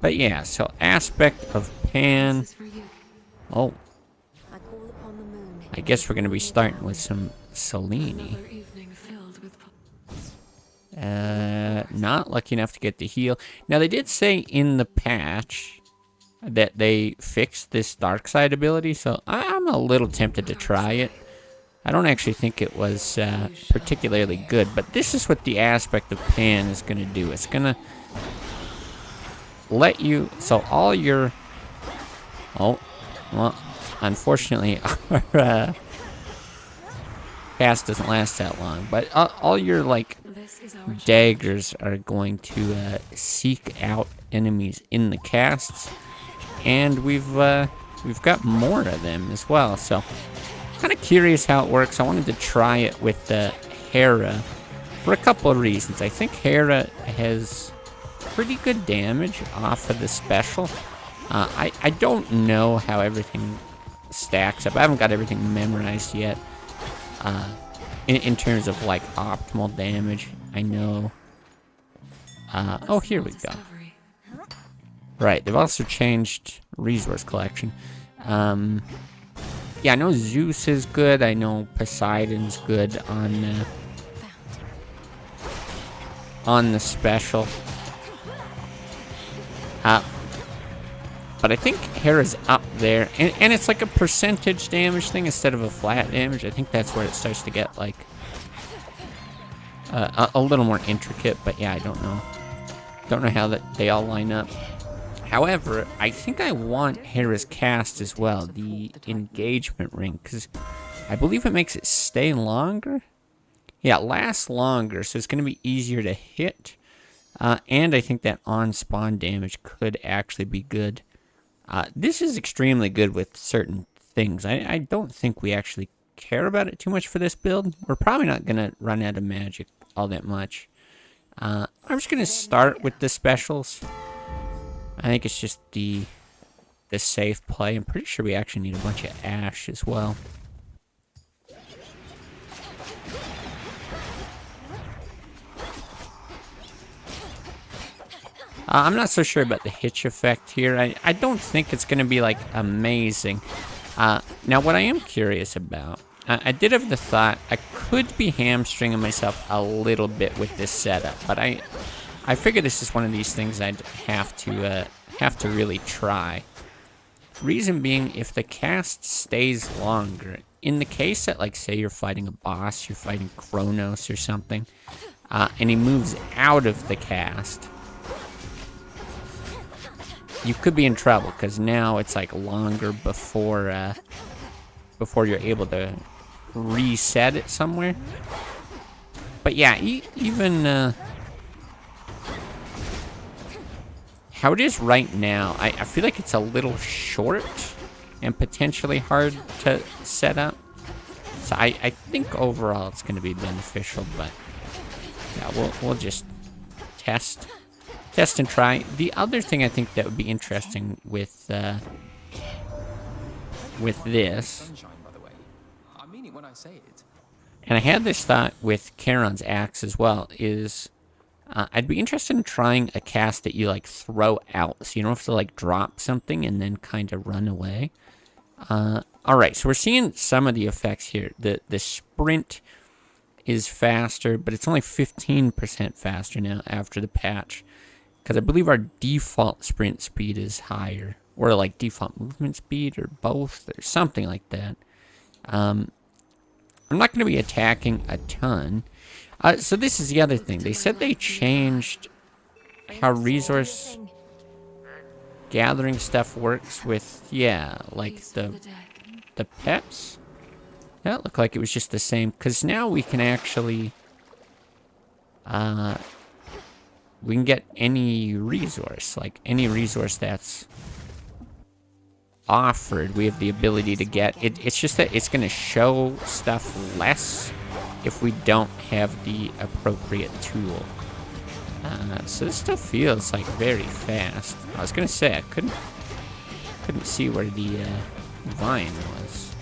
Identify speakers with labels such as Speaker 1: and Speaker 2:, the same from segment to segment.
Speaker 1: But yeah, so aspect of Pan.
Speaker 2: This is for you.
Speaker 1: Oh,
Speaker 2: I call upon the moon.
Speaker 1: I guess we're gonna be starting with some Selene.
Speaker 2: Another evening filled with
Speaker 1: Not lucky enough to get the heal. Now they did say in the patch that they fixed this dark side ability, so I'm a little tempted to try it. I don't actually think it was particularly good, but this is what the aspect of Pan is going to do. It's going to let you, so all your, oh, well, unfortunately, our cast doesn't last that long, but all your, like,
Speaker 2: this is our
Speaker 1: daggers are going to seek out enemies in the casts, and we've got more of them as well, so kind of curious how it works. I wanted to try it with Hera for a couple of reasons. I think Hera has pretty good damage off of the special. I don't know how everything stacks up. I haven't got everything memorized yet. In terms of like optimal damage, I know. Oh, here we go.
Speaker 2: discovery.
Speaker 1: Right, they've also changed resource collection. Yeah, I know Zeus is good. I know Poseidon's good on the special. But I think Hera's up there, and it's like a percentage damage thing instead of a flat damage. I think that's where it starts to get like a little more intricate. But yeah, I don't know how that they all line up. However, I think I want Hera's cast as well, the engagement ring, because I believe it makes it stay longer. Yeah, it lasts longer, so it's going to be easier to hit. And I think that on-spawn damage could actually be good. This is extremely good with certain things. I don't think we actually care about it too much for this build. We're probably not going to run out of magic all that much. I'm just going to start with the specials. I think it's just the safe play. I'm pretty sure we actually need a bunch of Ash as well. I'm not so sure about the hitch effect here. I don't think it's going to be, like, amazing. Now, what I am curious about, I did have the thought I could be hamstringing myself a little bit with this setup, but I figure this is one of these things I'd have to really try. Reason being, if the cast stays longer, in the case that, like, say you're fighting a boss, you're fighting Kronos or something, and he moves out of the cast, you could be in trouble, because now it's, like, longer before you're able to reset it somewhere. But yeah, even how it is right now, I feel like it's a little short and potentially hard to set up. So I think overall it's going to be beneficial, but yeah, we'll just test and try. The other thing I think that would be interesting with this,
Speaker 3: Sunshine, by the way. I mean it when I say it.
Speaker 1: and I had this thought with Charon's axe as well, is I'd be interested in trying a cast that you, like, throw out, so you don't have to, like, drop something and then kind of run away. Alright, so we're seeing some of the effects here. The sprint is faster, but it's only 15% faster now after the patch, because I believe our default sprint speed is higher, or, like, default movement speed, or both, or something like that. I'm not going to be attacking a ton. So this is the other thing. They said they changed how resource gathering stuff works with, yeah, like
Speaker 2: Peace for
Speaker 1: the
Speaker 2: the dead.
Speaker 1: pets. That looked like it was just the same, because now we can actually, we can get any resource, like any resource that's offered, we have the ability to get. It's just that it's going to show stuff less if we don't have the appropriate tool. So this still feels like very fast. I was going to say I couldn't see where the vine was.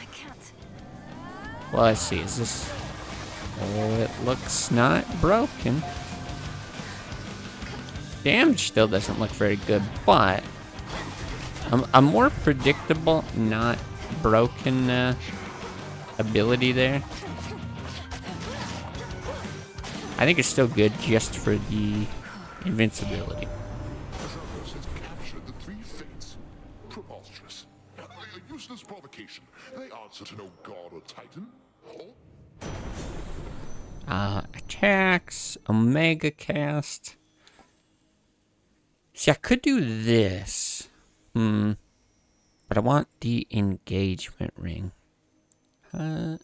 Speaker 2: I can't.
Speaker 1: Well, let's see. Is this? Oh, it looks not broken. Damage still doesn't look very good, but a more predictable, not broken ability there. I think it's still good just for the invincibility.
Speaker 4: Zergos has captured the three fates. Preposterous. A useless provocation. They answer to no god or titan.
Speaker 1: Attacks, Omega Cast. See, I could do this. But I want the engagement ring. This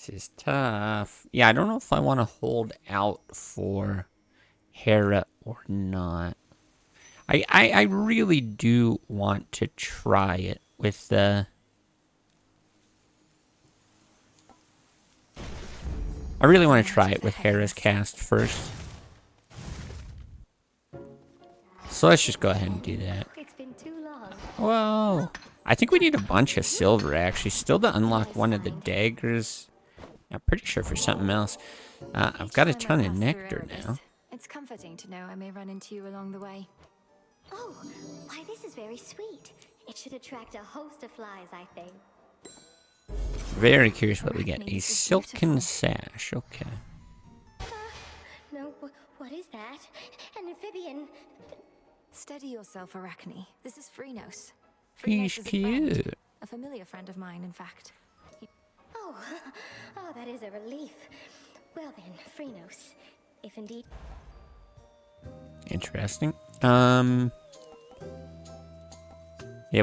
Speaker 1: is tough. Yeah, I don't know if I want to hold out for Hera or not. I really do want to try it with the... I really want to try it with Hera's cast first. So let's just go ahead and do that.
Speaker 5: It's been too long.
Speaker 1: Whoa. I think we need a bunch of silver, actually. Still to unlock one of the daggers. I'm pretty sure for something else. I've got a ton of nectar now.
Speaker 2: It's comforting to know I may run into you along the way.
Speaker 5: Oh, why this is very sweet. It should attract a host of flies, I think.
Speaker 1: Very curious what we get. A silken sash. Okay.
Speaker 5: No, what is that? An amphibian.
Speaker 2: Steady yourself, Arachne. This is Phrynos.
Speaker 1: He's
Speaker 2: Phrynos is
Speaker 1: cute.
Speaker 2: a familiar friend of mine, in fact.
Speaker 5: Oh, oh, that is a relief. Well then, Phrynos, if indeed...
Speaker 1: Interesting. Yeah,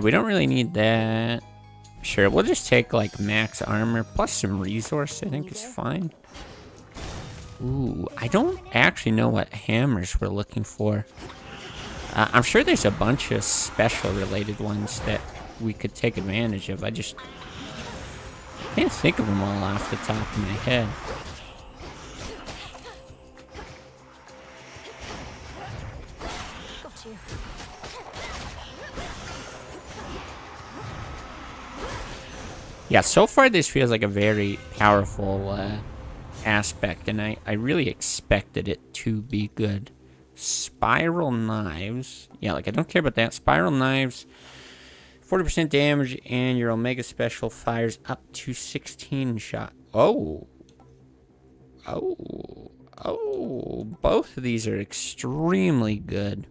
Speaker 1: we don't really need that. Sure, we'll just take like max armor plus some resource. I think is fine. Ooh, I don't actually know what hammers we're looking for. I'm sure there's a bunch of special related ones that we could take advantage of. I just can't think of them all off the top of my head.
Speaker 2: Got you.
Speaker 1: Yeah, so far this feels like a very powerful aspect, and I really expected it to be good. Spiral knives. Yeah, like I don't care about that. Spiral knives, 40% damage, and your Omega special fires up to 16 shot. Oh. Both of these are extremely good.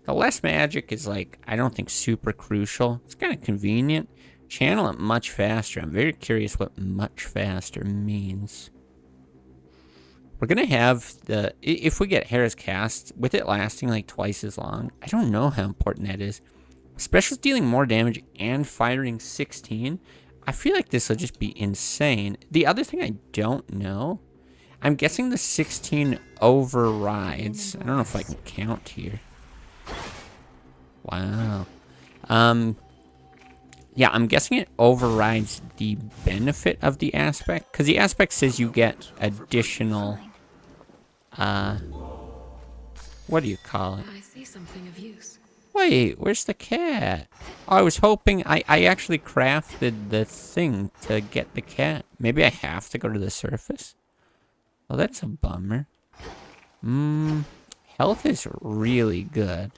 Speaker 1: The less magic is like, I don't think super crucial. It's kind of convenient. Channel it much faster. I'm very curious what much faster means. We're going to have the... If we get Hera's cast, with it lasting like twice as long, I don't know how important that is. Special's dealing more damage and firing 16. I feel like this will just be insane. The other thing I don't know... I'm guessing the 16 overrides. I don't know if I can count here. Wow. Yeah, I'm guessing it overrides the benefit of the aspect. Because the aspect says you get additional... what do you call it?
Speaker 2: I see something of use.
Speaker 1: Wait, where's the cat? Oh, I was hoping... I actually crafted the thing to get the cat. Maybe I have to go to the surface? Well, that's a bummer. Health is really good.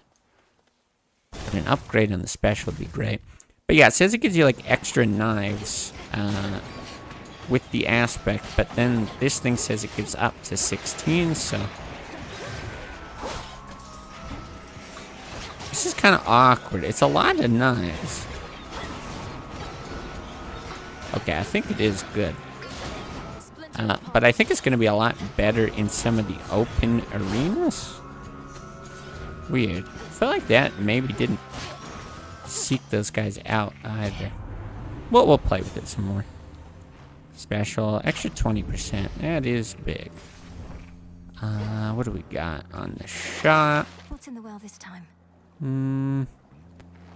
Speaker 1: But an upgrade on the special would be great. But yeah, it says it gives you like extra knives with the aspect, but then this thing says it gives up to 16, so... This is kind of awkward. It's a lot of knives. Okay, I think it is good. But I think it's going to be a lot better in some of the open arenas. Weird. I feel like that maybe didn't seek those guys out either. Well, we'll play with it some more. Special, extra 20%. That is big. What do we got on the shop?
Speaker 2: What's in the well this time?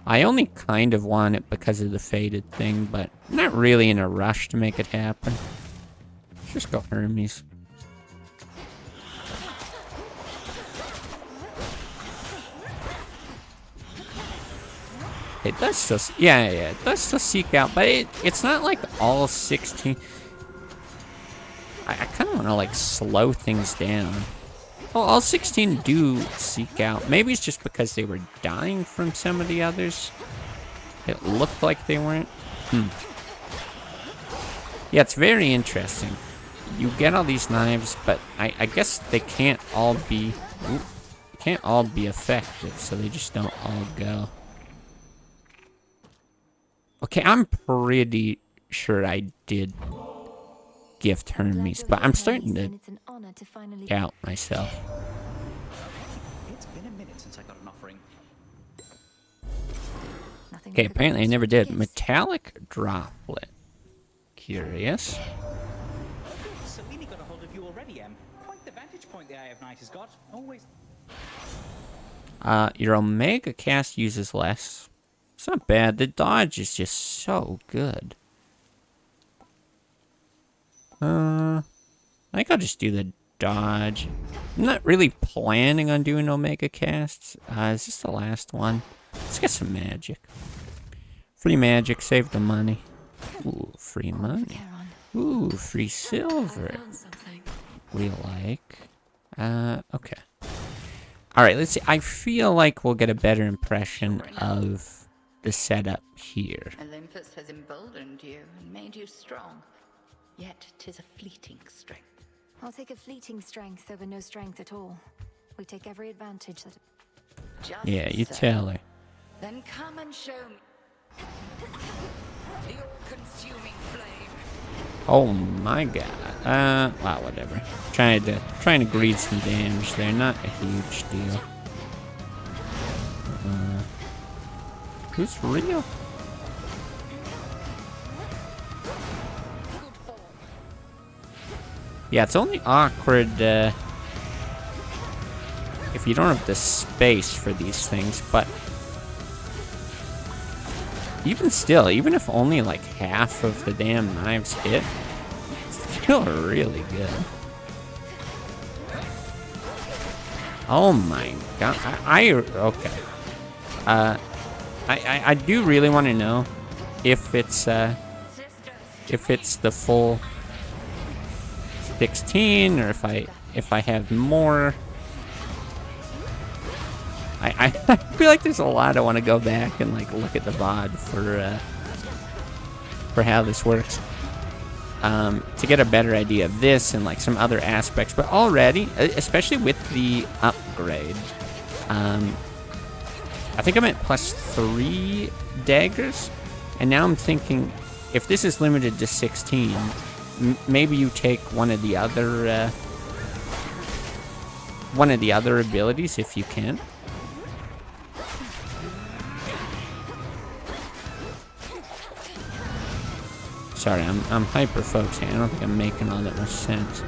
Speaker 1: I only kind of want it because of the faded thing, but not really in a rush to make it happen. Let's just go Hermes. It does still, yeah, it does still seek out, but it's not like all 16. I kind of want to, like, slow things down. Oh, all 16 do seek out. Maybe it's just because they were dying from some of the others. It looked like they weren't. Yeah, it's very interesting. You get all these knives, but I guess they can't all be... can't all be effective, so they just don't all go. Okay, I'm pretty sure I did gift Hermes, but I'm starting to
Speaker 2: It's an honor to finally
Speaker 1: doubt myself.
Speaker 6: It's been a minute since I got an offering.
Speaker 2: nothing
Speaker 1: Okay,
Speaker 2: could
Speaker 1: apparently I
Speaker 2: compare
Speaker 1: never
Speaker 2: to
Speaker 1: did.
Speaker 2: gifts.
Speaker 1: Metallic droplet. Curious.
Speaker 6: Selene got a hold of you already, Em. Quite the vantage point the Eye of Night has got. Always.
Speaker 1: Your Omega cast uses less. It's not bad. The dodge is just so good. I think I'll just do the dodge. I'm not really planning on doing Omega casts. Is this the last one? Let's get some magic. Free magic, save the money. Ooh, free money.
Speaker 2: Charon.
Speaker 1: Ooh, free silver. We like. Okay. Alright, let's see. I feel like we'll get a better impression of the setup here.
Speaker 7: Olympus has emboldened you and made you strong. Yet 'tis a fleeting strength.
Speaker 2: I'll take a fleeting strength over no strength at all. We take every advantage that...
Speaker 7: Just
Speaker 1: Yeah, you
Speaker 7: so.
Speaker 1: tell her.
Speaker 7: Then come and show me. The all-consuming flame.
Speaker 1: Oh my god. Wow, whatever. Trying to greed some damage there. Not a huge deal. Who's real? Yeah, it's only awkward if you don't have the space for these things, but even still, even if only like half of the damn knives hit, it's still really good. Oh my god. Okay. I do really want to know if it's the full 16 or if I have more. I feel like there's a lot I want to go back and like look at the VOD for how this works. To get a better idea of this and like some other aspects, but already, especially with the upgrade, I think I'm at +3 daggers, and now I'm thinking if this is limited to 16, maybe you take one of the other abilities if you can. Sorry, I'm hyper focusing. I don't think I'm making all that much sense.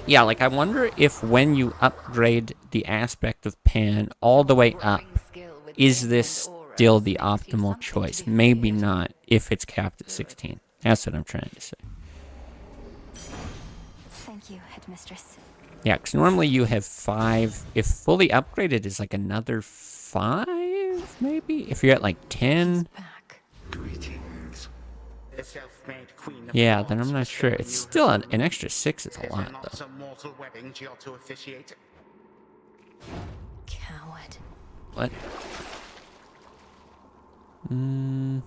Speaker 1: Yeah, like I wonder if when you upgrade the aspect of Pan all the way up, is this still the optimal choice? Maybe not if it's capped at 16. That's what I'm trying to say.
Speaker 2: Thank you, Headmistress.
Speaker 1: Yeah, because normally you have 5. If fully upgraded is like another 5, maybe? If you're at like 10.
Speaker 2: Back.
Speaker 8: Greetings. The self-made queen of
Speaker 1: Yeah,
Speaker 8: the
Speaker 1: then I'm
Speaker 8: gods
Speaker 1: not
Speaker 8: was
Speaker 1: sure.
Speaker 8: showing
Speaker 1: It's
Speaker 8: you
Speaker 1: still
Speaker 8: her
Speaker 1: an extra 6 is a
Speaker 8: Is
Speaker 1: lot,
Speaker 8: there not
Speaker 1: though.
Speaker 8: some mortal wedding she ought to officiate?
Speaker 2: Coward.
Speaker 1: What? Yeah,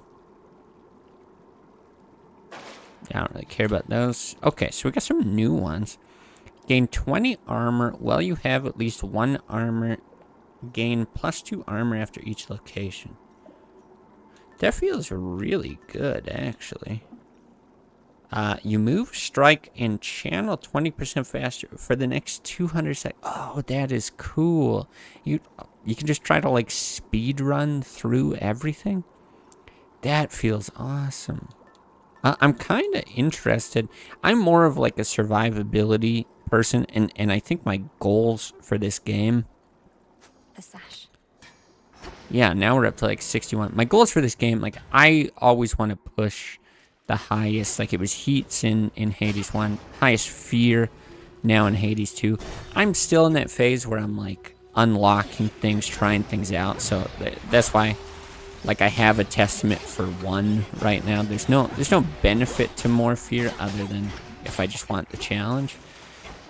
Speaker 1: I don't really care about those. Okay, so we got some new ones. Gain 20 armor while you have at least 1 armor. Gain +2 armor after each location. That feels really good, actually. You move, strike, and channel 20% faster for the next 200 seconds. Oh, that is cool. You can just try to, like, speed run through everything. That feels awesome. I'm kind of interested. I'm more of, like, a survivability person, and I think my goals for this game...
Speaker 2: The sash.
Speaker 1: Yeah, now we're up to, like, 61. My goals for this game, like, I always want to push the highest. Like, it was Heats in Hades 1. Highest Fear now in Hades 2. I'm still in that phase where I'm, like, unlocking things, trying things out. So that's why like I have a testament for 1 right now. There's no benefit to more fear other than if I just want the challenge.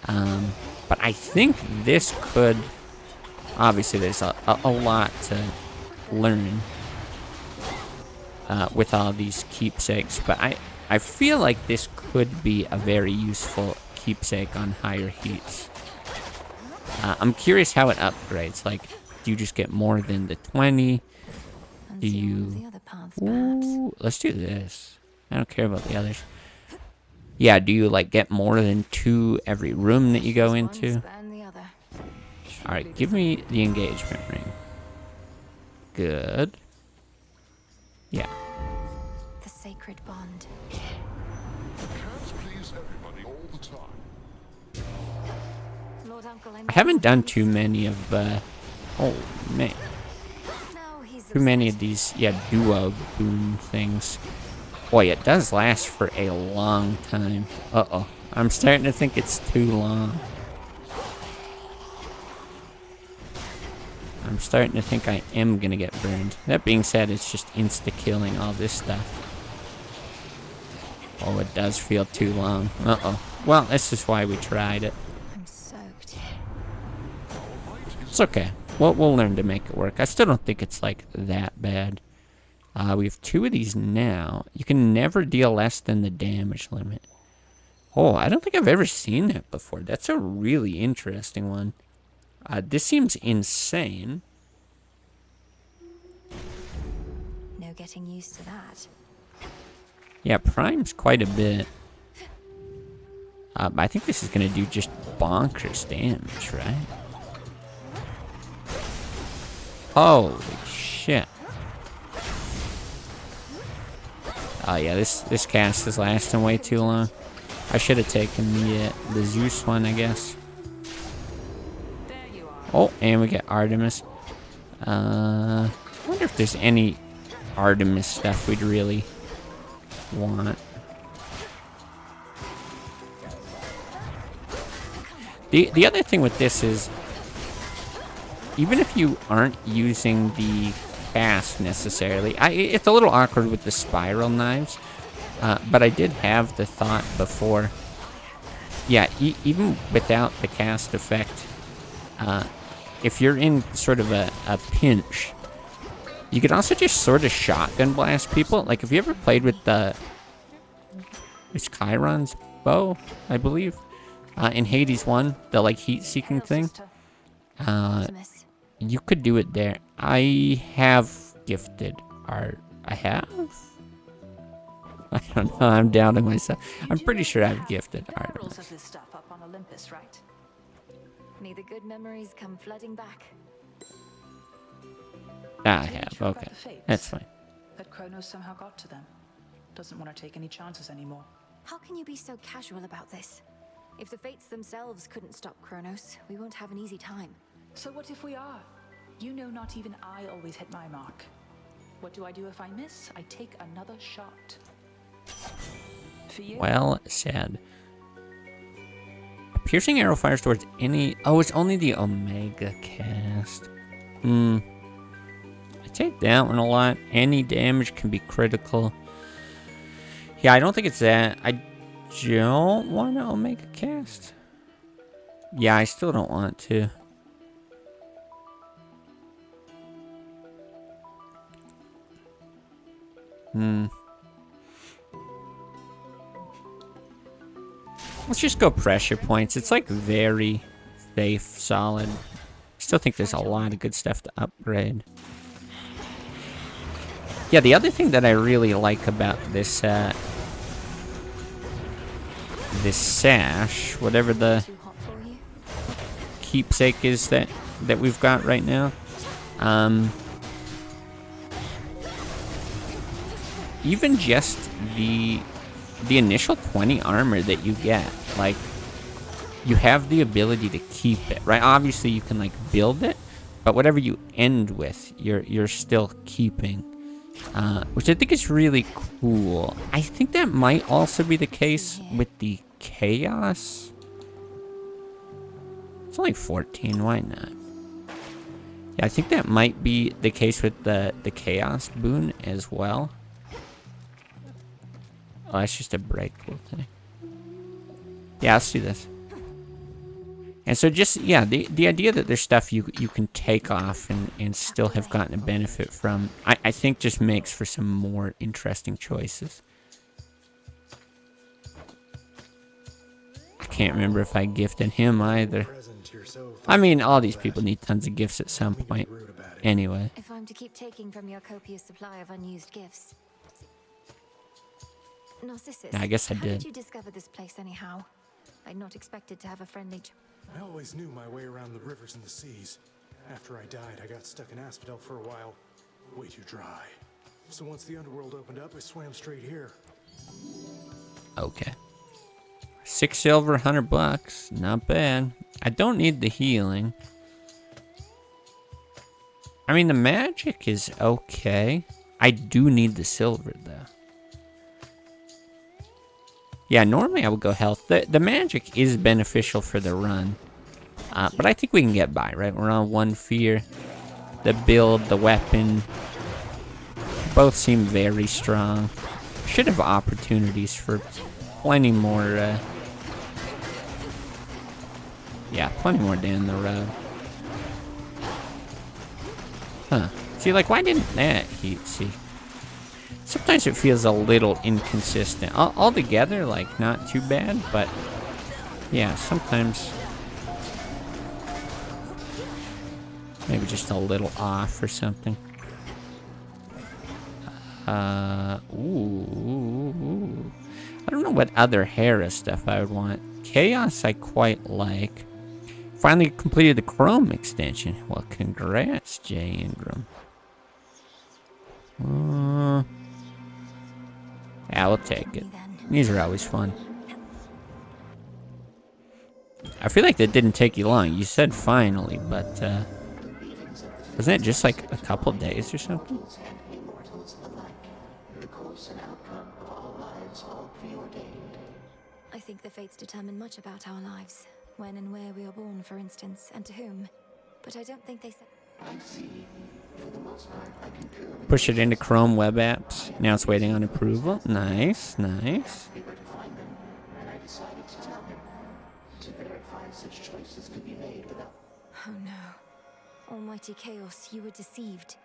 Speaker 1: But I think this could, obviously there's a lot to learn with all these keepsakes, but I feel like this could be a very useful keepsake on higher heats. I'm curious how it upgrades. Like, do you just get more than the 20?
Speaker 2: And
Speaker 1: Do
Speaker 2: see one of
Speaker 1: you...
Speaker 2: the other paths, perhaps.
Speaker 1: Ooh, let's do this. I don't care about the others. Yeah, do you like get more than 2 every room that you go
Speaker 2: Choose one,
Speaker 1: into?
Speaker 2: spurn the other.
Speaker 1: Alright, give me the engagement ring. Good. Yeah.
Speaker 2: The sacred bond.
Speaker 4: Can't please everybody all the time.
Speaker 2: Lord Uncle,
Speaker 1: I haven't done too many of, oh, man.
Speaker 2: No, he's
Speaker 1: Too many
Speaker 2: upset.
Speaker 1: of these, yeah, duo boom things. Boy, it does last for a long time. Uh-oh. I'm starting to think it's too long. I'm starting to think I am gonna get burned. That being said, it's just insta-killing all this stuff. Oh, it does feel too long. Uh-oh. Well, this is why we tried it.
Speaker 2: I'm soaked.
Speaker 1: It's okay. We'll learn to make it work. I still don't think it's, like, that bad. We have 2 of these now. You can never deal less than the damage limit. Oh, I don't think I've ever seen that before. That's a really interesting one. This seems insane.
Speaker 2: No getting used to that.
Speaker 1: Yeah, Prime's quite a bit. I think this is going to do just bonkers damage, right? Holy shit. Oh yeah, this cast is lasting way too long. I should have taken the Zeus one, I guess. Oh, and we get Artemis. I wonder if there's any Artemis stuff we'd really want. The other thing with this is, even if you aren't using the cast necessarily, it's a little awkward with the spiral knives, but I did have the thought before. Yeah, even without the cast effect, if you're in sort of a pinch, you could also just sort of shotgun blast people. Like, have you ever played with it's Chiron's bow, I believe, in Hades 1, the like heat-seeking thing?
Speaker 2: Optimus.
Speaker 1: You could do it there. I have gifted art. I have? I don't know. I'm doubting myself. I'm pretty sure I've gifted art.
Speaker 7: Barrels of this stuff up on Olympus, right?
Speaker 2: May the good memories come flooding back.
Speaker 1: I have. Okay. That's fine.
Speaker 9: That Kronos somehow got to them. Doesn't want to take any chances anymore.
Speaker 2: How can you be so casual about this? If the fates themselves couldn't stop Kronos, we won't have an easy time.
Speaker 9: So what if we are? You know not even I always hit my mark. What do I do if I miss? I take another shot. For you?
Speaker 1: Well said. A piercing arrow fires towards any... Oh, it's only the Omega cast. I take that one a lot. Any damage can be critical. Yeah, I don't think it's that. I don't want to Omega cast. Yeah, I still don't want to. Let's just go pressure points. It's like very safe, solid. Still think there's a lot of good stuff to upgrade. Yeah, the other thing that I really like about this this sash, whatever the
Speaker 2: Too hot for you?
Speaker 1: keepsake is that we've got right now, even just the initial 20 armor that you get, like, you have the ability to keep it, right? Obviously you can like build it, but whatever you end with, you're still keeping, which I think is really cool. I think that might also be the case with the Chaos. It's only 14, why not? Yeah, I think that might be the case with the Chaos boon as well. Oh, that's just a breakable thing. Yeah, let's do this. And so just, yeah, the idea that there's stuff you can take off and still have gotten a benefit from, I think just makes for some more interesting choices. I can't remember if I gifted him either. I mean, all these people need tons of gifts at some point. Anyway.
Speaker 2: If I'm to keep taking from your copious supply of unused gifts. Narcissus,
Speaker 1: I guess I
Speaker 2: how
Speaker 1: did.
Speaker 2: did you discover this place anyhow? I'd not expected to have a friendly...
Speaker 10: I always knew my way around the rivers and the seas. After I died, I got stuck in Asphodel for a while. Way too dry. So once the underworld opened up, I swam straight here.
Speaker 1: Okay. 6 silver, $100. Not bad. I don't need the healing. I mean, the magic is okay. I do need the silver, though. Yeah, normally I would go health. The magic is beneficial for the run. But I think we can get by, right? We're on 1 fear. The build, the weapon, both seem very strong. Should have opportunities for plenty more, yeah, plenty more down the road. Huh. See, like, why didn't that heat? See. Sometimes it feels a little inconsistent. Altogether, like, not too bad, but yeah, sometimes maybe just a little off or something. Ooh. I don't know what other Hera stuff I would want. Chaos I quite like. Finally completed the Chrome extension. Well, congrats, Jay Ingram. Yeah, we'll take it. These are always fun. I feel like that didn't take you long. You said finally, but wasn't it just like a couple days or something?
Speaker 2: I think the fates determine much about our lives. When and where we are born, for instance, and to whom. But I don't think they said...
Speaker 1: Push it into Chrome web apps. Now it's waiting on approval. Nice, nice.
Speaker 2: Oh no. Almighty Chaos, you were deceived.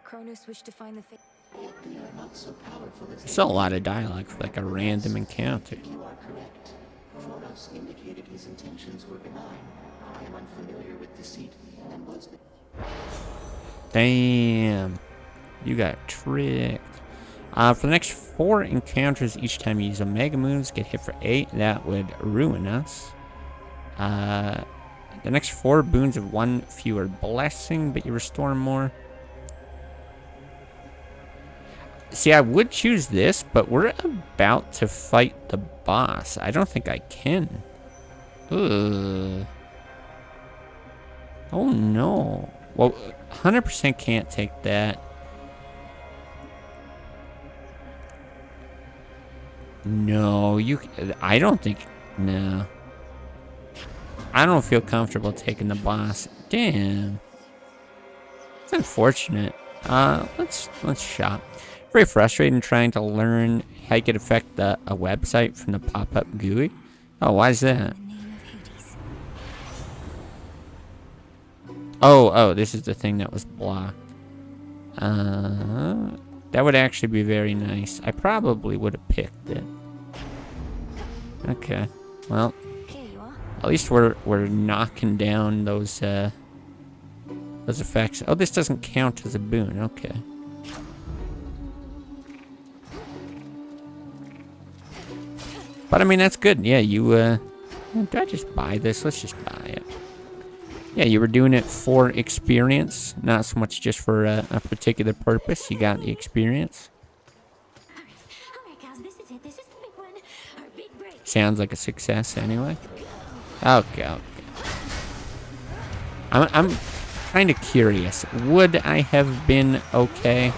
Speaker 2: Kronos wished to find the fate...
Speaker 1: It's a lot of dialogue for like a random encounter.
Speaker 8: Kronos indicated his intentions were benign. I am unfamiliar with deceit and was...
Speaker 1: Damn. You got tricked. For the next 4 encounters, each time you use Omega moves, get hit for 8. That would ruin us. The next 4 boons of 1 fewer blessing, but you restore more. See, I would choose this, but we're about to fight the boss. I don't think I can. Ugh. Oh no. Well, 100% can't take that. No, I don't think, no. I don't feel comfortable taking the boss. Damn. It's unfortunate. Let's shop. Very frustrating trying to learn how you could affect a website from the pop-up GUI. Oh, why is that? Oh, this is the thing that was blocked. That would actually be very nice. I probably would have picked it. Okay. Well, at least we're knocking down those effects. Oh, this doesn't count as a boon. Okay. But I mean, that's good. Yeah, do I just buy this? Let's just buy it. Yeah, you were doing it for experience, not so much just for a particular purpose. You got the experience.
Speaker 5: Alright, guys, this is it. This is the big one. Our big break.
Speaker 1: Sounds like a success anyway. Okay. I'm kind of curious. Would I have been okay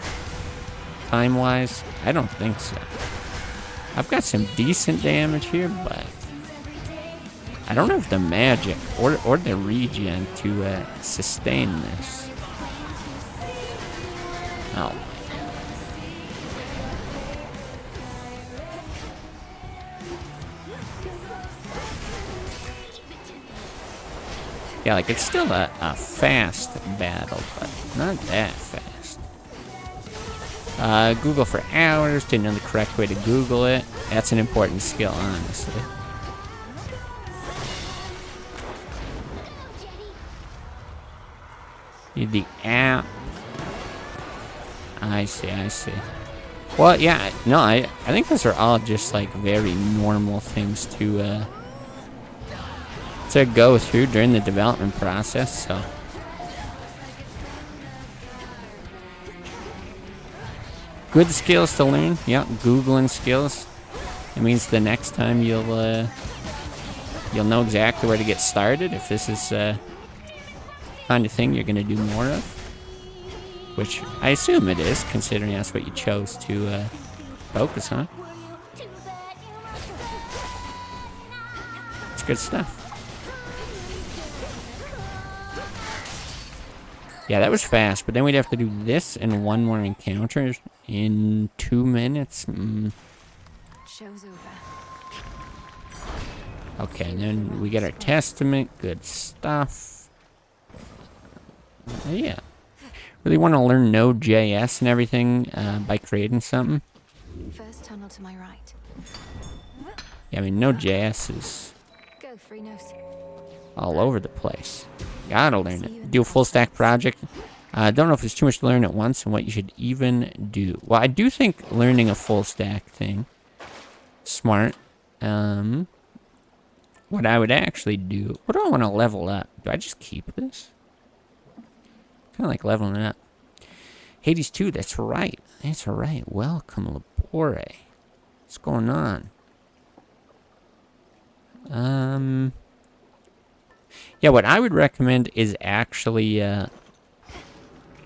Speaker 1: time-wise? I don't think so. I've got some decent damage here, but I don't have the magic or the regen to sustain this. Oh. Yeah, like, it's still a fast battle, but not that fast. Google for hours to know the correct way to Google it. That's an important skill, honestly. Need the app. I see. Well, yeah, no, I think those are all just, like, very normal things to go through during the development process, so. Good skills to learn. Yep, Googling skills. It means the next time you'll know exactly where to get started if this is kind of thing you're gonna do more of. Which I assume it is, considering that's what you chose to focus on. It's good stuff. Yeah, that was fast, but then we'd have to do this and one more encounter in 2 minutes.
Speaker 2: Show's over.
Speaker 1: Okay, and then we get our testament. Good stuff. Yeah. Really want to learn Node.js and everything by creating something.
Speaker 2: First tunnel to my right.
Speaker 1: Yeah, I mean, Node.js is
Speaker 2: Go, Freenos.
Speaker 1: all over the place. Gotta learn it. Do a full stack project. Don't know if there's too much to learn at once and what you should even do. Well, I do think learning a full stack thing, smart. What I would actually do, what do I want to level up? Do I just keep this? Kind of like leveling it up. Hades 2, that's right. That's right. Welcome, Labore. What's going on? Yeah, what I would recommend is actually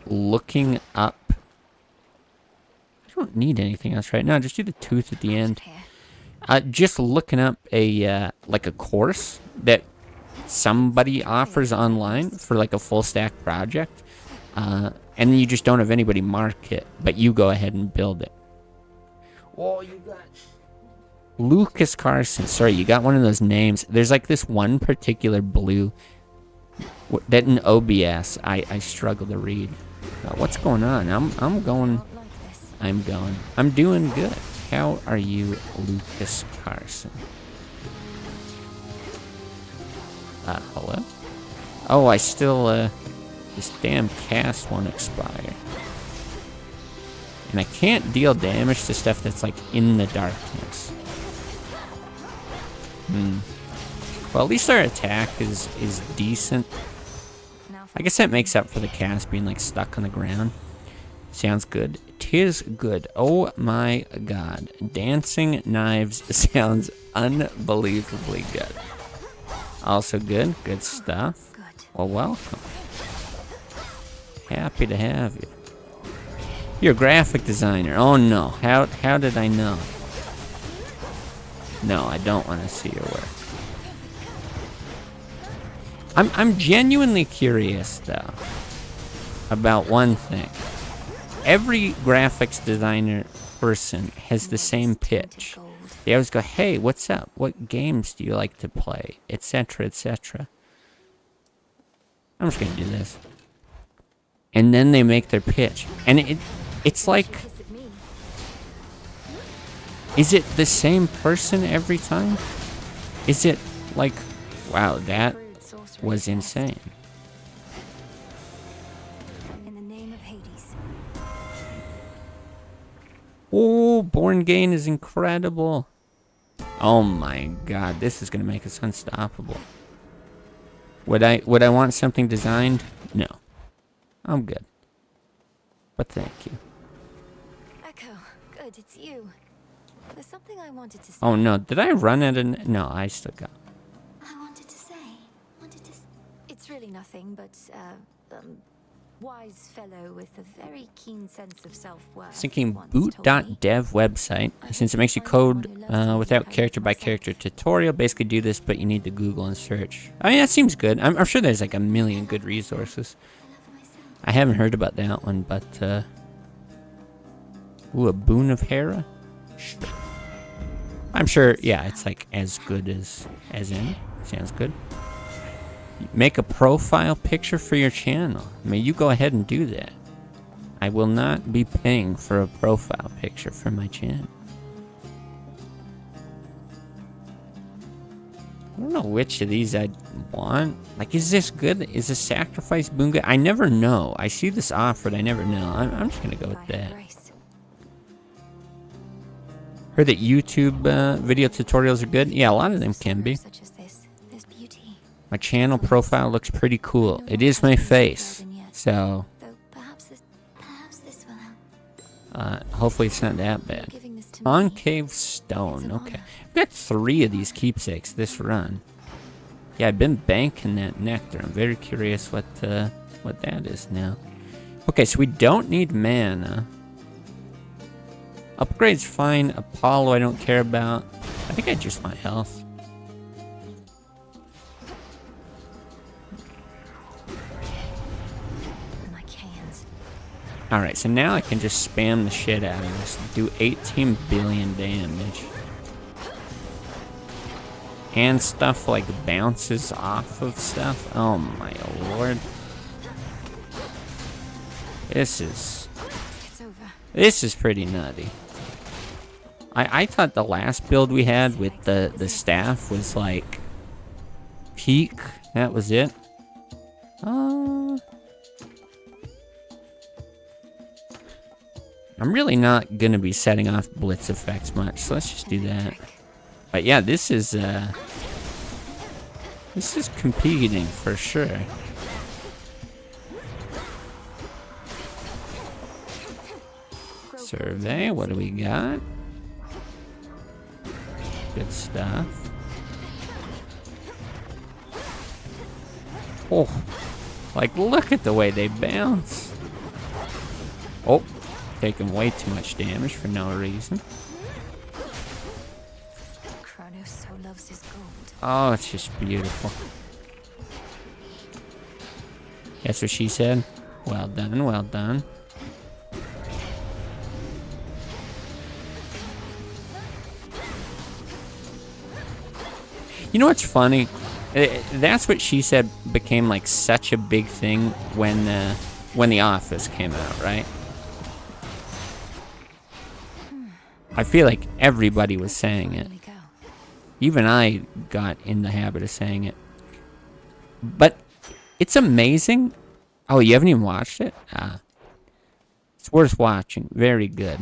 Speaker 1: looking up. I don't need anything else right now. Just do the tooth at the end. Just looking up a like a course that somebody offers online for like a full stack project, and then you just don't have anybody mark it, but you go ahead and build it. Oh, you got Lucas Carson. Sorry, you got one of those names. There's like this one particular blue that in OBS I struggle to read. What's going on? I'm going. I'm doing good. How are you, Lucas Carson? Hello? Oh, I still, this damn cast won't expire. And I can't deal damage to stuff that's, like, in the darkness. Well, at least our attack is decent. I guess that makes up for the cast being, like, stuck on the ground. Sounds good. 'Tis good. Oh my god. Dancing knives sounds unbelievably good. Also good. Good stuff. Well, welcome. Happy to have you. You're a graphic designer. Oh no. How did I know? No, I don't want to see your work. I'm genuinely curious though about one thing. Every graphics designer person has the same pitch. They always go, hey, what's up? What games do you like to play? Etc., etc. I'm just going to do this. And then they make their pitch. And it's like, is it the same person every time? Is it like, wow, that was insane. Oh, Born Gain is incredible. Oh my god, this is gonna make us unstoppable. Would I want something designed? No. I'm good. But thank you.
Speaker 2: Echo, good, it's you. There's something I wanted to say.
Speaker 1: Oh no, did I run at an... No, I still got...
Speaker 2: I wanted to say... It's really nothing, but, wise fellow with a very keen sense of self-worth.
Speaker 1: Thinking boot.dev website, since it makes you code without character-by-character tutorial. Basically do this, but you need to Google and search. I mean, that seems good. I'm sure there's like a million good resources. I haven't heard about that one, but Ooh, a Boon of Hera? Sure. I'm sure, yeah, it's like as good as in. Sounds good. Make a profile picture for your channel. May you go ahead and do that. I will not be paying for a profile picture for my channel. I don't know which of these I'd want. Like, is this good? Is a sacrifice boon good? I never know. I see this offered. I never know. I'm just gonna go with that. Heard that YouTube video tutorials are good. Yeah, a lot of them can be. My channel profile looks pretty cool. It is my face, so hopefully it's not that bad. Concave stone. Okay, I've got 3 of these keepsakes this run. Yeah, I've been banking that nectar. I'm very curious what that is now. Okay, so we don't need mana. Upgrade's fine. Apollo I don't care about. I think I just want health. Alright, so now I can just spam the shit out of this. Do 18 billion damage. And stuff like bounces off of stuff. Oh my lord. This is pretty nutty. I thought the last build we had with the staff was like peak. That was it. I'm really not gonna be setting off blitz effects much, so let's just do that. But yeah, this is competing for sure. Survey, what do we got? Good stuff. Oh, like look at the way they bounce. Oh, taking way too much damage for no reason.
Speaker 2: Kronos so loves his gold.
Speaker 1: Oh, it's just beautiful. That's what she said. Well done, well done. You know what's funny? That's what she said became like such a big thing when The Office came out, right? I feel like everybody was saying it. Even I got in the habit of saying it. But it's amazing. Oh, you haven't even watched it? It's worth watching. Very good.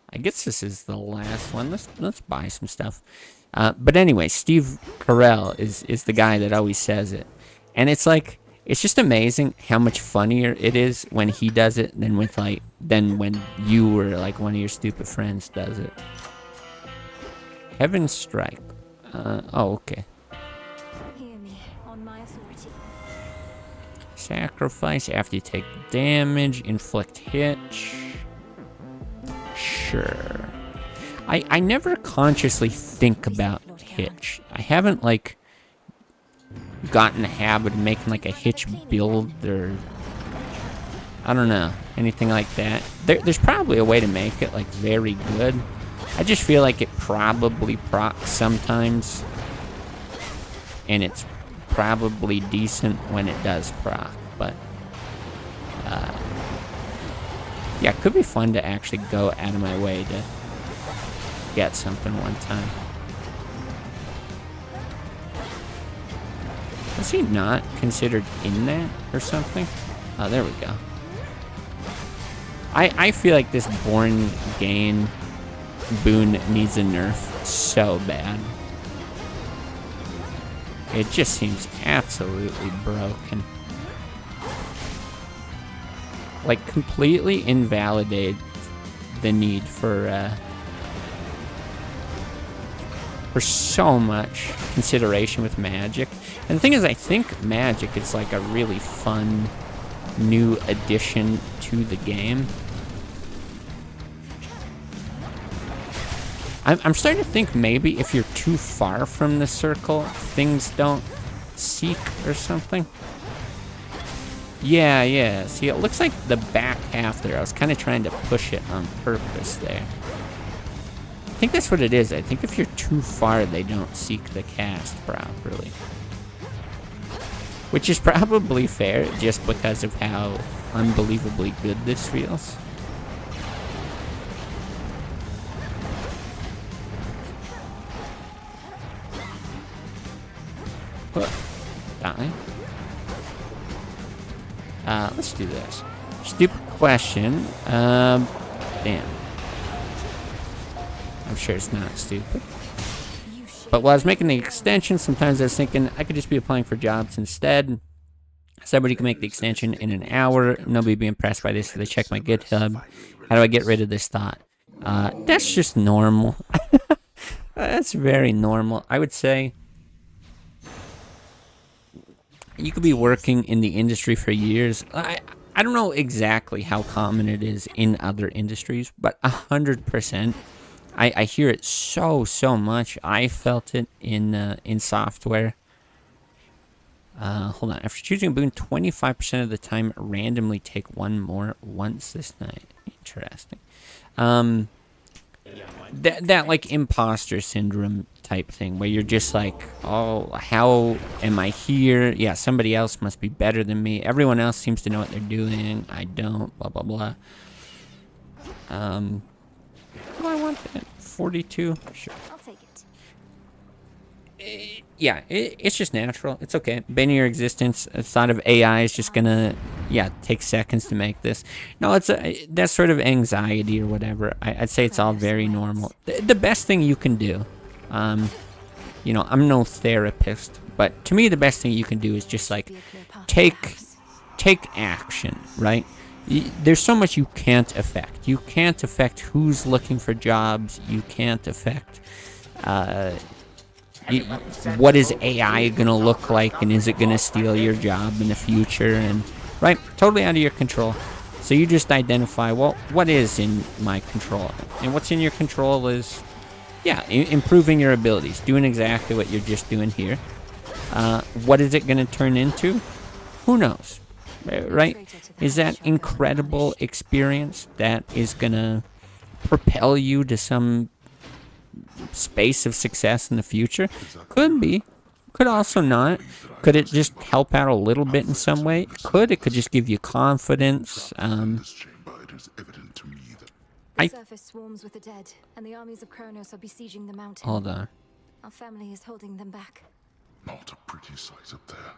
Speaker 1: I guess this is the last one. Let's buy some stuff. But anyway, Steve Carell is the guy that always says it. And it's like, it's just amazing how much funnier it is when he does it than when you or like one of your stupid friends does it. Heaven's Strike. Oh, okay.
Speaker 2: Hear me on my authority.
Speaker 1: Sacrifice after you take damage, inflict hitch. Sure. I never consciously think about hitch. I haven't like gotten the habit of making like a hitch build or I don't know, anything like that. There's probably a way to make it like very good. I just feel like it probably procs sometimes, and it's probably decent when it does proc, but yeah, it could be fun to actually go out of my way to get something one time. Was he not considered in that or something? Oh, there we go. I feel like this Born Gain boon needs a nerf so bad. It just seems absolutely broken. Like, completely invalidate the need for so much consideration with magic. And the thing is, I think magic is like a really fun new addition to the game. I'm starting to think maybe if you're too far from the circle, things don't seek or something. Yeah, yeah. See, it looks like the back half there. I was kind of trying to push it on purpose there. I think that's what it is. I think if you're too far, they don't seek the cast properly. Which is probably fair, just because of how unbelievably good this feels. Die. Let's do this. Stupid question. Damn. I'm sure it's not stupid. But while I was making the extension, sometimes I was thinking I could just be applying for jobs instead. Somebody can make the extension in an hour. Nobody be impressed by this if they check my GitHub. How do I get rid of this thought? That's just normal. That's very normal. I would say you could be working in the industry for years. I don't know exactly how common it is in other industries, but 100%. I hear it so much. I felt it in software. Hold on. After choosing a boon, 25% of the time, randomly take one more once this night. Interesting. That like imposter syndrome type thing where you're just like, oh, how am I here? Yeah, somebody else must be better than me. Everyone else seems to know what they're doing. I don't. Blah blah blah. Oh, I want that 42. Sure.
Speaker 2: I'll take it.
Speaker 1: Yeah, it's just natural. It's okay. Bane of your existence. A thought of AI is just gonna, take seconds to make this. No, it's that sort of anxiety or whatever. I'd say it's all very normal. The best thing you can do, I'm no therapist, but to me the best thing you can do is just like take action, right? There's so much you can't affect. You can't affect who's looking for jobs. You can't affect what is AI gonna look like, and is it gonna steal your job in the future? And right, totally out of your control. So you just identify, well, what is in my control, and what's in your control is, improving your abilities, doing exactly what you're just doing here. What is it gonna turn into? Who knows, right? Is that incredible experience that is gonna propel you to some space of success in the future? Could be. Could also not. Could it just help out a little bit in some way? It could just give you confidence.
Speaker 2: The surface swarms with the dead, and the armies of Kronos are besieging the mountain.
Speaker 1: Hold on.
Speaker 2: Our family is holding them back.
Speaker 4: Not a pretty sight up there.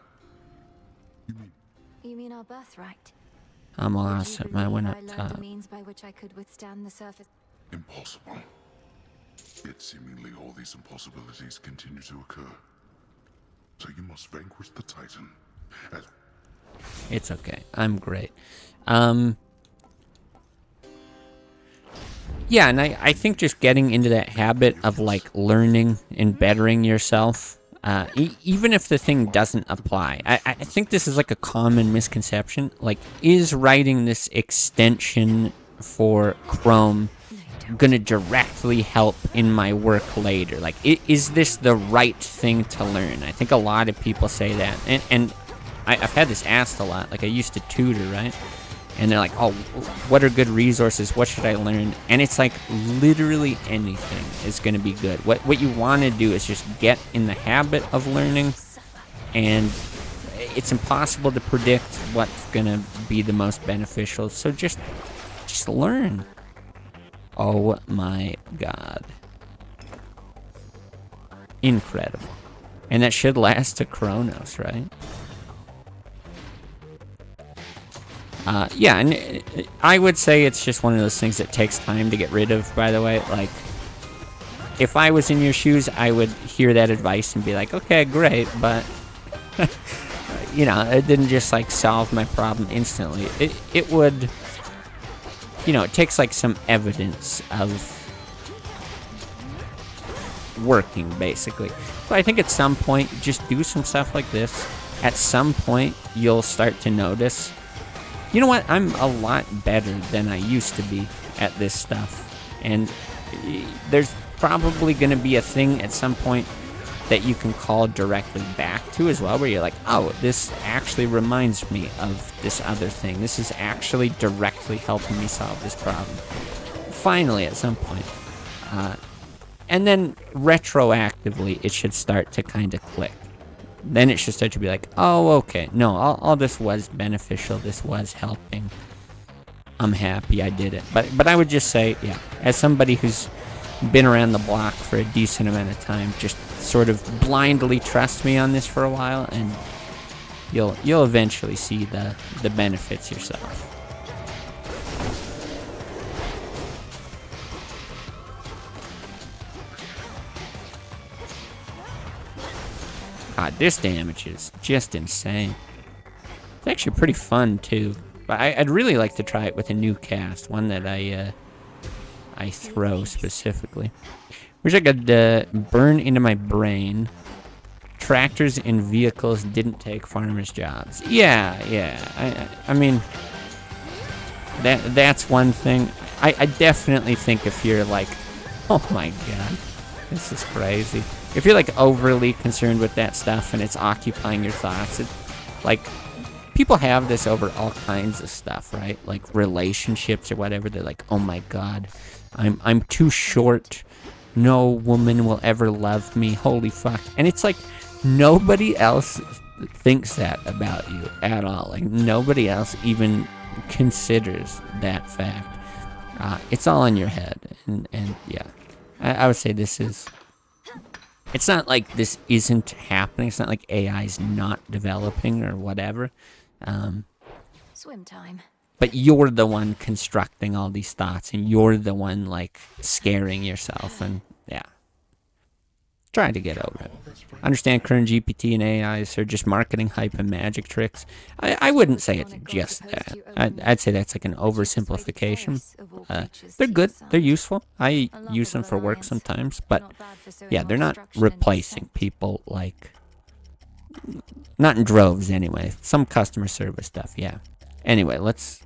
Speaker 2: You mean our birthright?
Speaker 1: I'm awesome. I went up
Speaker 2: I learned
Speaker 1: top.
Speaker 2: the means by which I could withstand the surface.
Speaker 4: Impossible. Yet seemingly all these impossibilities continue to occur. So you must vanquish the Titan.
Speaker 1: It's okay. I'm great. Yeah, and I think just getting into that habit of like learning and bettering yourself, even if the thing doesn't apply. I think this is like a common misconception. Like, is writing this extension for Chrome gonna directly help in my work later? Like, is this the right thing to learn? I think a lot of people say that, and I've had this asked a lot. Like, I used to tutor, right? And they're like, oh, what are good resources? What should I learn? And it's like literally anything is gonna be good. What you want to do is just get in the habit of learning, and it's impossible to predict what's gonna be the most beneficial. So just learn. Oh my god. Incredible. And that should last to Kronos, right? Yeah, and I would say it's just one of those things that takes time to get rid of, by the way. Like, if I was in your shoes, I would hear that advice and be like, okay, great, but, it didn't just, like, solve my problem instantly. It would, it takes, like, some evidence of working, basically. So I think at some point, just do some stuff like this. At some point, you'll start to notice, you know what, I'm a lot better than I used to be at this stuff. And there's probably going to be a thing at some point that you can call directly back to as well, where you're like, oh, this actually reminds me of this other thing. This is actually directly helping me solve this problem. Finally, at some point. And then retroactively, it should start to kind of click. Then it should start to be like, oh, okay, no, all this was beneficial. This was helping. I'm happy I did it. But I would just say, yeah, as somebody who's been around the block for a decent amount of time, just sort of blindly trust me on this for a while, and you'll eventually see the benefits yourself. God, this damage is just insane. It's actually pretty fun too. But I'd really like to try it with a new cast, one that I throw specifically. Wish I could burn into my brain. Tractors and vehicles didn't take farmers' jobs. Yeah. I mean, that's one thing. I definitely think if you're like, oh my god, this is crazy. If you're like overly concerned with that stuff and it's occupying your thoughts, like, people have this over all kinds of stuff, right? Like relationships or whatever. They're like, oh my god, I'm too short. No woman will ever love me. Holy fuck. And it's like, nobody else thinks that about you at all. Like, nobody else even considers that fact. It's all in your head. And yeah, I would say this is... It's not like this isn't happening. It's not like AI's not developing or whatever.
Speaker 2: Swim time.
Speaker 1: But you're the one constructing all these thoughts, and you're the one, like, scaring yourself, and yeah. Try to get over it. Understand current GPT and AIs are just marketing hype and magic tricks. I wouldn't say it's just that. I'd say that's like an oversimplification. They're good. They're useful. I use them for work sometimes, but yeah, they're not replacing people, like, not in droves anyway. Some customer service stuff, yeah. Anyway, let's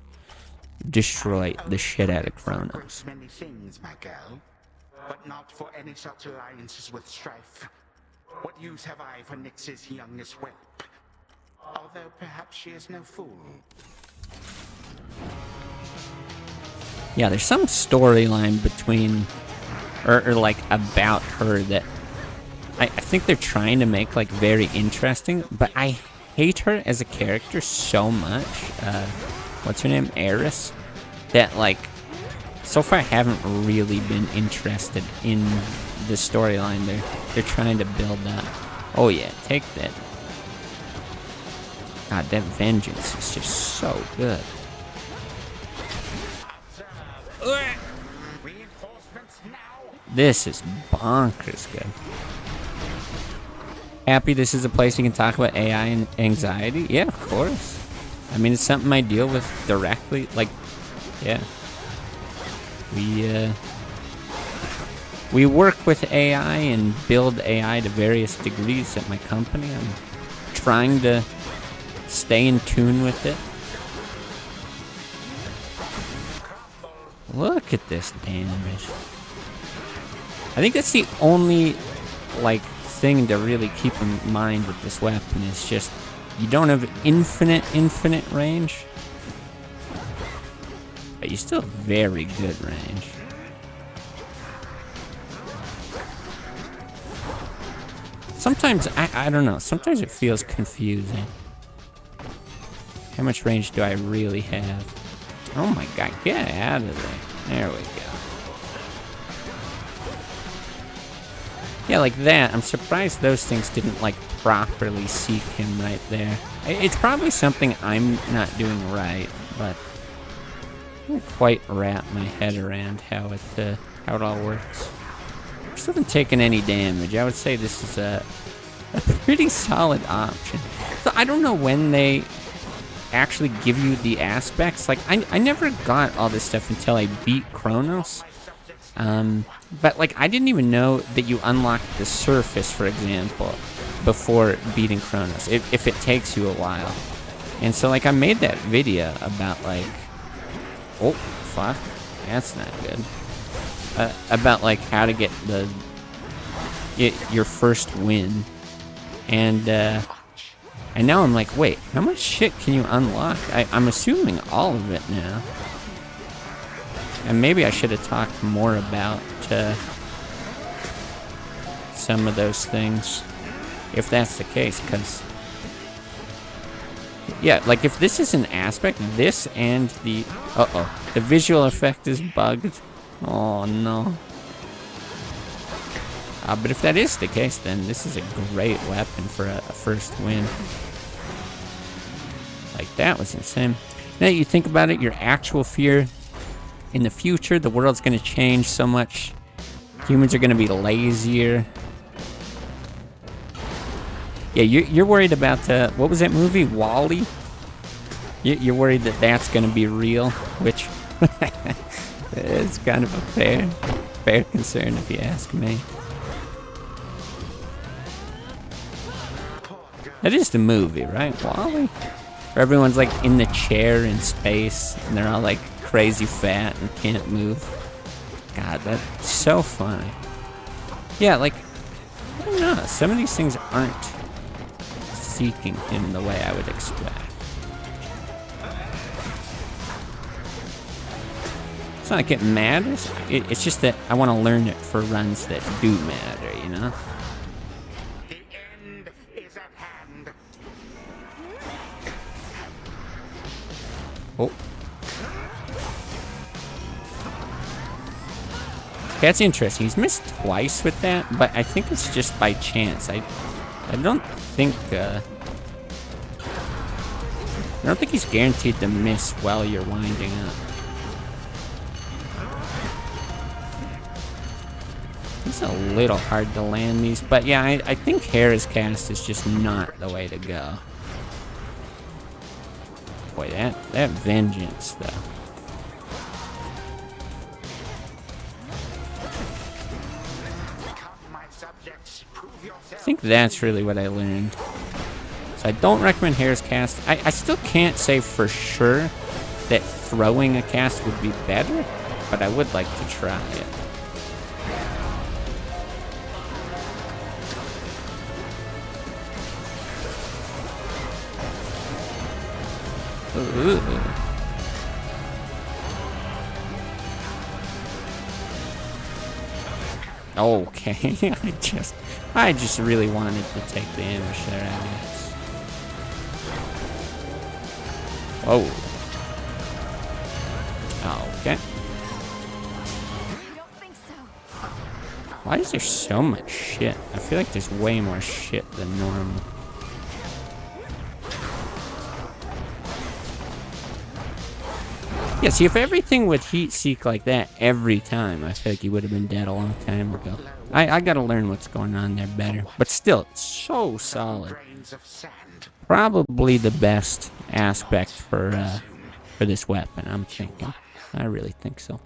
Speaker 1: destroy the shit out of Kronos.
Speaker 11: Many things, my girl, but not for any such alliances with strife. What use have I for Nyx's youngest whelp? Although perhaps she is no fool.
Speaker 1: Yeah, there's some storyline between, or like about her that I think they're trying to make like very interesting, but I hate her as a character so much. What's her name? Eris? That like, so far I haven't really been interested in the storyline they're trying to build up. Oh yeah, take that. God, that vengeance is just so good. This is bonkers good. Happy this is a place you can talk about AI and anxiety? Yeah, of course. I mean, it's something I deal with directly. Like, yeah. We work with AI and build AI to various degrees at my company. I'm trying to stay in tune with it. Look at this damage. I think that's the only, like, thing to really keep in mind with this weapon is just you don't have infinite range, but you still have very good range. Sometimes I don't know, sometimes it feels confusing. How much range do I really have? Oh my god, get out of there. There we go. Yeah, like that. I'm surprised those things didn't, like, properly seek him right there. It's probably something I'm not doing right, but I can't quite wrap my head around how it all works. Still haven't taken any damage. I would say this is a pretty solid option. So I don't know when they actually give you the aspects. Like, I never got all this stuff until I beat Kronos. But, like, I didn't even know that you unlocked the surface, for example, before beating Kronos, if it takes you a while. And so, like, I made that video about, like, oh, fuck, that's not good. About, like, how to get the your first win. And now I'm like, wait, how much shit can you unlock? I'm assuming all of it now. And maybe I should have talked more about some of those things, if that's the case, because... Yeah, like if this is an aspect, this and the... the visual effect is bugged. Oh, no. But if that is the case, then this is a great weapon for a first win. Like, that was insane. Now that you think about it, your actual fear in the future, the world's going to change so much. Humans are going to be lazier. Yeah, you're worried about, what was that movie, WALL-E? You're worried that that's going to be real, which is kind of a fair concern if you ask me. That is the movie, right? WALL-E? Where everyone's like in the chair in space, and they're all like crazy fat and can't move. God, that's so funny. Yeah, like, I don't know, some of these things aren't seeking him the way I would expect. It's not like it matters, it's just that I want to learn it for runs that do matter, you know?
Speaker 11: The end is at hand.
Speaker 1: Oh. That's interesting. He's missed twice with that, but I think it's just by chance. I don't think he's guaranteed to miss while you're winding up. It's a little hard to land these, but yeah, I think Hera's cast is just not the way to go. Boy, that vengeance though. I think that's really what I learned. So I don't recommend Hera's cast. I still can't say for sure that throwing a cast would be better, but I would like to try it. Ooh. Okay, I just really wanted to take the ambush there, I guess. Whoa. Okay. Why is there so much shit? I feel like there's way more shit than normal. Yeah, see, if everything would heat seek like that every time, I feel like he would have been dead a long time ago. I gotta learn what's going on there better. But still, it's so solid. Probably the best aspect for this weapon, I'm thinking. I really think so.